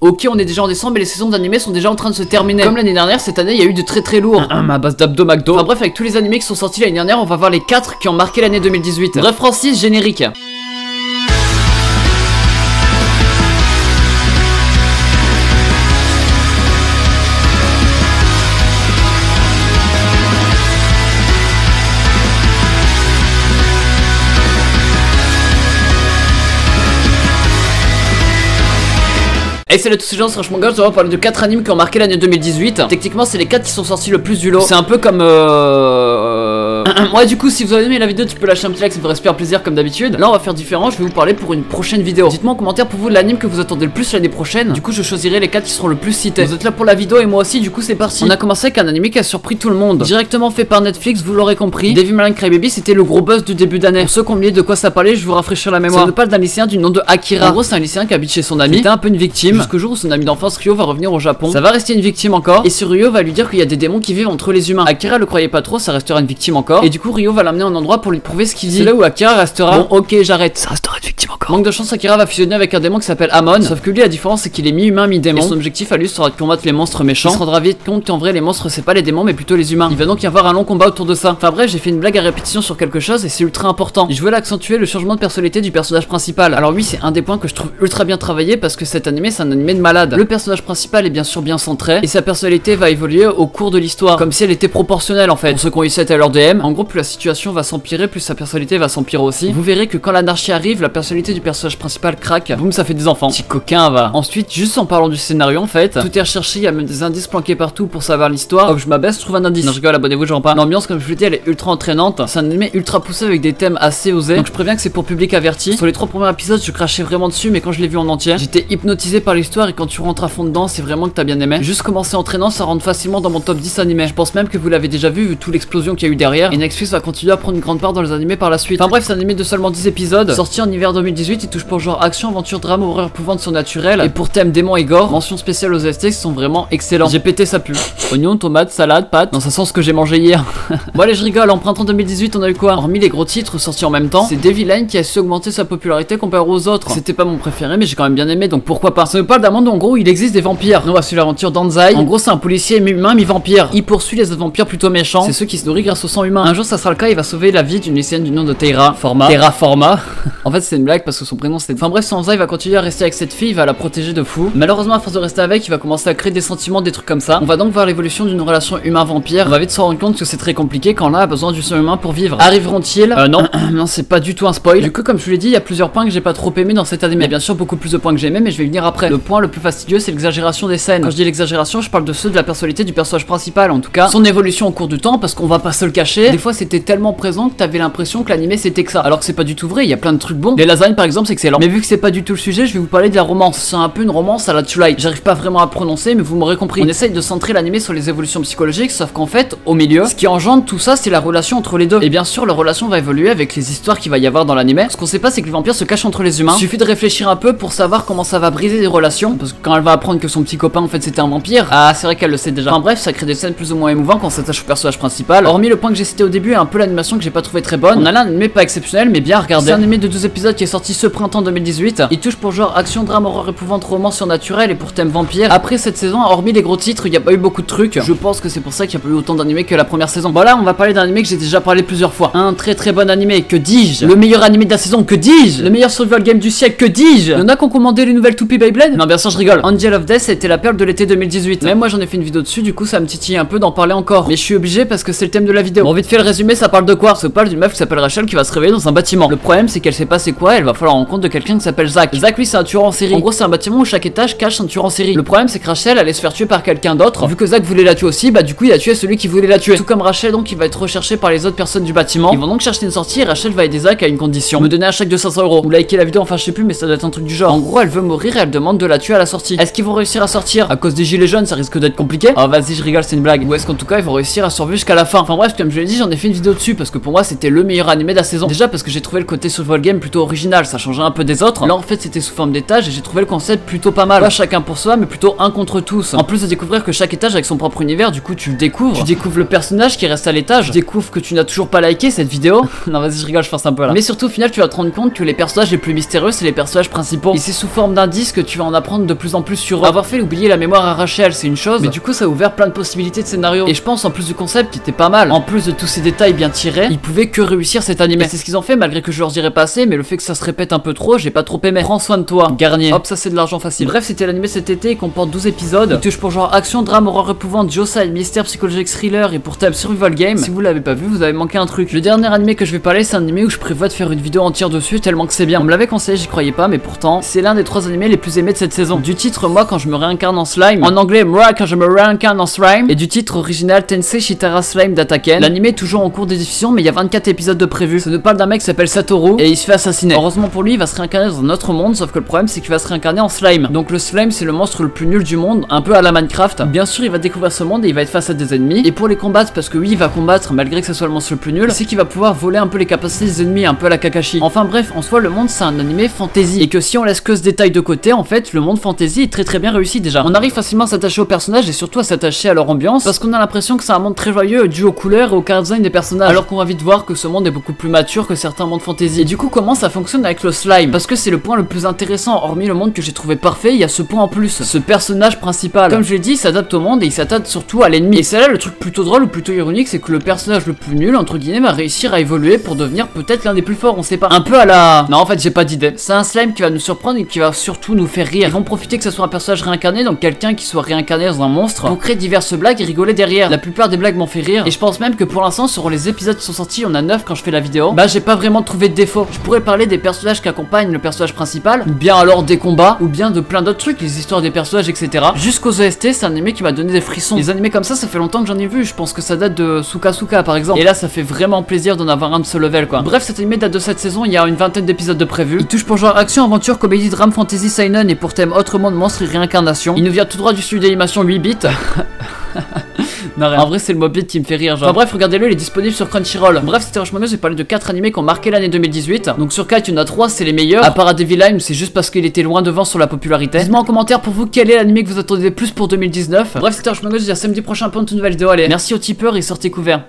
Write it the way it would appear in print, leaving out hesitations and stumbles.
Ok, on est déjà en décembre et les saisons d'animés sont déjà en train de se terminer. Comme l'année dernière, cette année il y a eu de très lourd. Ma base d'abdo McDo. Enfin bref, avec tous les animés qui sont sortis l'année dernière, on va voir les 4 qui ont marqué l'année 2018. Bref, Francis, générique. Hey salut à tous ces gens, c'est Rush Manga, on va parler de 4 animes qui ont marqué l'année 2018. Techniquement c'est les 4 qui sont sortis le plus du lot. C'est un peu comme ouais, du coup si vous avez aimé la vidéo, tu peux lâcher un petit like, ça me ferait super plaisir comme d'habitude. Là on va faire différent, je vais vous parler pour une prochaine vidéo. Dites-moi en commentaire pour vous l'anime que vous attendez le plus l'année prochaine. Du coup je choisirai les 4 qui seront le plus cités. Vous êtes là pour la vidéo et moi aussi, du coup c'est parti. On a commencé avec un animé qui a surpris tout le monde. Directement fait par Netflix, vous l'aurez compris. Devilman Crybaby, c'était le gros buzz du début d'année. Pour ceux qui ont oublié de quoi ça parlait, je vais vous rafraîchir la mémoire. Ça nous parle d'un lycéen du nom de Akira. En gros c'est un lycéen qui habite chez son ami. C'était un peu une victime jusqu'au jour où son ami d'enfance Ryo va revenir au Japon. Ça va rester une victime encore. Et sur Ryo va lui dire qu'il y a des démons qui vivent entre les humains. Akira le croyait pas trop, ça restera une victime encore. Et du coup Ryo va l'amener en endroit pour lui prouver ce qu'il dit. C'est là où Akira restera. Bon ok j'arrête. Ça restera une victime encore. Manque de chance, Akira va fusionner avec un démon qui s'appelle Amon. Sauf que lui la différence c'est qu'il est mi-humain mi-démon. Et son objectif à lui sera de combattre les monstres méchants. Il se rendra vite compte qu'en vrai les monstres c'est pas les démons mais plutôt les humains. Il va donc y avoir un long combat autour de ça. Enfin bref, j'ai fait une blague à répétition sur quelque chose et c'est ultra important. Je voulais accentuer le changement de personnalité du personnage principal. Alors oui, c'est un des points que je trouve ultra bien travaillé parce que cet animé c'est un animé de malade. Le personnage principal est bien sûr bien centré et sa personnalité va évoluer au cours de l'histoire comme si elle était proportionnelle en fait. Pour ceux qui ont eu 7 à leur DM, en gros plus la situation va s'empirer, plus sa personnalité va s'empirer aussi. Vous verrez que quand l'anarchie arrive, la personnalité du personnage principal craque, boum, ça fait des enfants. Petit coquin va. Ensuite, juste en parlant du scénario en fait, tout est recherché, il y a même des indices planqués partout pour savoir l'histoire. Hop, je m'abaisse, trouve un indice. Non, je rigole, abonnez-vous, j'en parle. L'ambiance comme je vous l'ai dit, elle est ultra entraînante. C'est un animé ultra poussé avec des thèmes assez osés. Donc je préviens que c'est pour public averti. Sur les 3 premiers épisodes, je crachais vraiment dessus, mais quand je l'ai vu en entier, j'étais hypnotisé par l'histoire et quand tu rentres à fond dedans, c'est vraiment que t'as bien aimé. Juste commencer entraînant, ça rentre facilement dans mon top 10 animé. Je pense même que vous l'avez déjà vu toute l'explosion qu'il y a eu derrière. Et Netflix va continuer à prendre une grande part dans les animés par la suite. Enfin bref, c'est un animé de seulement 10 épisodes, sorti en hiver 2018. Il touche pour genre action, aventure, drame, horreur, épouvante, surnaturel. Et pour thème démon et gore, mention spéciale aux OST qui sont vraiment excellents. J'ai pété sa pub. Oignons, tomates, salade, pâtes. Non, ça sent ce que j'ai mangé hier. Bon allez, je rigole. En printemps 2018, on a eu quoi? Hormis les gros titres sortis en même temps, c'est Devilman qui a su augmenter sa popularité comparé aux autres. C'était pas mon préféré, mais j'ai quand même bien aimé, donc pourquoi pas. Ça me parle d'un monde où en gros il existe des vampires. On va suivre l'aventure d'Anzai. En gros, c'est un policier mi-humain, mi-vampire. Il poursuit les autres vampires plutôt méchants. C'est ceux qui se nourrissent grâce au sang humain. Un jour, ça sera le cas, il va sauver la vie d'une lycéenne du nom de Terra Forma. En fait, c'est une blague parce que son prénom c'était. Enfin bref, Anzai va continuer à rester avec cette fille, il va la protéger de fou. Malheureusement, à force de rester avec, il va commencer à créer des sentiments, des trucs comme ça. On va donc voir l'évolution d'une relation humain-vampire. On va vite se rendre compte que c'est très compliqué quand l'un a besoin du sang humain pour vivre. Arriveront-ils? Non. Non, c'est pas du tout un spoil. Du coup, comme je vous l'ai dit, il y a plusieurs points que j'ai pas trop aimé dans cet animé. Il y a bien sûr beaucoup plus de points que j'ai aimé, mais je vais y venir après. Le point le plus fastidieux, c'est l'exagération des scènes. Quand je dis l'exagération, je parle de ceux de la personnalité du personnage principal, en tout cas son évolution au cours du temps, parce qu'on va pas se le cacher. Des fois, c'était tellement présent que t'avais l'impression que l'animé c'était que ça. Alors que c'est pas du tout vrai. Il y a plein de trucs bons. Les lasagnes, par exemple, c'est excellent. Mais vu que c'est pas du tout le sujet, je vais vous parler de la romance. C'est un peu une romance à la Twilight. J'arrive pas vraiment à prononcer, mais vous m'aurez compris. On essaye de centrer l'animé sur les évolutions psychologiques, sauf qu'en fait, au milieu, ce qui engendre tout ça, c'est la relation entre les deux. Et bien sûr, la relation va évoluer avec les histoires qu'il va y avoir dans l'animé. Ce qu'on sait pas, c'est que les vampires se cachent entre les humains. Il suffit de réfléchir un peu pour savoir comment ça va briser des relations. Parce que quand elle va apprendre que son petit copain en fait c'était un vampire, ah c'est vrai qu'elle le sait déjà. Enfin bref, ça crée des scènes plus ou moins émouvantes quand on s'attache au personnage principal. Hormis le point que j'ai cité au début et un peu l'animation que j'ai pas trouvé très bonne, on a là un animé pas exceptionnel mais bien regardé. C'est un animé de 12 épisodes qui est sorti ce printemps 2018. Il touche pour genre action, drame, horreur, épouvante, romance surnaturel et pour thème vampire. Après cette saison, hormis les gros titres, il y a pas eu beaucoup de trucs. Je pense que c'est pour ça qu'il y a pas eu autant d'animés que la première saison. Bon là, on va parler d'un animé que j'ai déjà parlé plusieurs fois. Un très bon animé, que dis-je? Le meilleur animé de la saison, que dis-je? Le meilleur survival game du siècle, que dis-je? Y'en a qui ont commandé les nouvelles Toupee Beyblade? Non, bien sûr, je rigole. Angel of Death était la perle de l'été 2018. Même moi j'en ai fait une vidéo dessus, du coup ça me titille un peu d'en parler encore. Mais je suis obligé parce que c'est le thème de la vidéo. Bon, vite fait le résumé, ça parle de quoi? Ça parle d'une meuf qui s'appelle Rachel qui va se réveiller dans un bâtiment. Le problème c'est qu'elle sait pas c'est quoi, elle va falloir rendre compte de quelqu'un qui s'appelle Zach. Zach lui c'est un tueur en série. En gros c'est un bâtiment où chaque étage cache un tueur en série. Le problème c'est que Rachel allait se faire tuer par quelqu'un d'autre. Vu que Zach voulait la tuer aussi, bah du coup il a tué celui qui voulait la tuer. Tout comme Rachel donc il va être recherché par les autres personnes du bâtiment. Ils vont donc chercher une sortie et Rachel va aider Zach à une condition. Me donner un chèque de 500 €. Ou liker la vidéo, enfin je sais plus mais ça doit être un truc du genre. En gros elle veut mourir et elle demande de la tuer à la sortie. Est-ce qu'ils vont réussir à sortir? À cause des gilets jaunes ça risque d'être compliqué. Oh vas-y je rigole, c'est une blague. Ou est-ce qu'en tout cas ils vont réussir à survivre jusqu'à la fin? Enfin bref, comme je l'ai dit, dit, j'en ai fait une vidéo dessus parce que pour moi c'était le meilleur animé de la saison. Déjà parce que j'ai trouvé le côté survival game plutôt original, ça changeait un peu des autres. Là en fait c'était sous forme d'étage et j'ai trouvé le concept plutôt pas mal. Pas chacun pour soi mais plutôt un contre tous. En plus de découvrir que chaque étage avec son propre univers, du coup tu le découvres. Tu découvres le personnage qui reste à l'étage. Tu découvres que tu n'as toujours pas liké cette vidéo. Non vas-y je rigole, je force un peu là. Mais surtout au final tu vas te rendre compte que les personnages les plus mystérieux c'est les personnages principaux. Et c'est sous forme d'indices que tu vas en apprendre de plus en plus sur eux. Avoir fait oublier la mémoire à Rachel c'est une chose, mais du coup ça a ouvert plein de possibilités de scénario. Et je pense en plus du concept qui était pas mal, en plus de tous ces détails bien tirés, ils pouvaient que réussir cet animé. C'est ce qu'ils ont fait malgré que je leur dirais pas assez, mais le fait que ça se répète un peu trop, j'ai pas trop aimé. Prends soin de toi, Garnier. Hop, ça c'est de l'argent facile. Bref, c'était l'animé cet été, il comporte 12 épisodes. Il touche pour genre action, drame, horreur épouvante, josai, mystère, psychologique, thriller et pour thème survival game. Si vous l'avez pas vu, vous avez manqué un truc. Le dernier animé que je vais parler, c'est un animé où je prévois de faire une vidéo entière dessus tellement que c'est bien. On me l'avait conseillé, j'y croyais pas, mais pourtant, c'est l'un des 3 animés les plus aimés de cette saison. Du titre Moi quand je me réincarne en slime, en anglais Moi quand je me réincarne en slime, et du titre original Tensei Shitara Slime d'Ataken. L'animé est toujours en cours de diffusion, mais il y a 24 épisodes de prévus. Ça nous parle d'un mec qui s'appelle Satoru et il se fait assassiner. Heureusement pour lui, il va se réincarner dans un autre monde, sauf que le problème c'est qu'il va se réincarner en slime. Donc le slime c'est le monstre le plus nul du monde, un peu à la Minecraft. Bien sûr, il va découvrir ce monde et il va être face à des ennemis. Et pour les combattre, parce que oui, il va combattre malgré que ce soit le monstre le plus nul, c'est qu'il va pouvoir voler un peu les capacités des ennemis, un peu à la Kakashi. Enfin bref, en soi, le monde c'est un animé fantasy. Et que si on laisse que ce détail de côté, en fait, le monde fantasy est très bien réussi déjà. On arrive facilement à s'attacher aux personnages et surtout à s'attacher à leur ambiance, parce qu'on a l'impression que c'est un monde très joyeux dû aux couleurs et au car design des personnages. Alors qu'on va vite voir que ce monde est beaucoup plus mature que certains mondes fantasy. Et du coup, comment ça fonctionne avec le slime? Parce que c'est le point le plus intéressant, hormis le monde que j'ai trouvé parfait, il y a ce point en plus, ce personnage principal. Comme je l'ai dit, il s'adapte au monde et il s'adapte surtout à l'ennemi. Et c'est là le truc plutôt drôle ou plutôt ironique, c'est que le personnage le plus nul, entre guillemets, va réussir à évoluer pour devenir peut-être l'un des plus forts, on sait pas. Un peu à la... Non, en fait, j'ai pas d'idée. C'est un slime qui va nous surprendre et qui va surtout nous faire rire. Ils vont profiter que ce soit un personnage réincarné, donc quelqu'un qui soit réincarné dans un monstre, pour créer diverses blagues et rigoler derrière. La plupart des blagues m'ont fait rire. Et je pense même que pour l'instant, sur les épisodes qui sont sortis, on a 9 quand je fais la vidéo, bah j'ai pas vraiment trouvé de défaut. Je pourrais parler des personnages qui accompagnent le personnage principal, ou bien alors des combats, ou bien de plein d'autres trucs, les histoires des personnages, etc. Jusqu'aux OST, c'est un animé qui m'a donné des frissons. Les animés comme ça fait longtemps que j'en ai vu. Je pense que ça date de Suka par exemple. Et là, ça fait vraiment plaisir d'en avoir un de ce level quoi. Bref, cet animé date de cette saison, il y a une vingtaine d'épisodes de prévus. Il touche pour genre action, aventure, comédie, drame, fantasy, seinen et pour thème autre monde, monstre et réincarnation. Il nous vient tout droit du studio d'animation 8 bits. Non, rien. En vrai, c'est le mobile qui me fait rire, genre. Enfin bref, regardez-le, il est disponible sur Crunchyroll. Bref, c'était vachement bien, j'ai parlé de 4 animés qui ont marqué l'année 2018. Donc sur 4, il y en a 3, c'est les meilleurs. À part à Deviline, c'est juste parce qu'il était loin devant sur la popularité. Dites-moi en commentaire pour vous quel est l'animé que vous attendez le plus pour 2019. Bref, c'était vachement bien, je vous dis à samedi prochain pour une toute nouvelle vidéo. Allez, merci aux tipeurs et sortez couverts.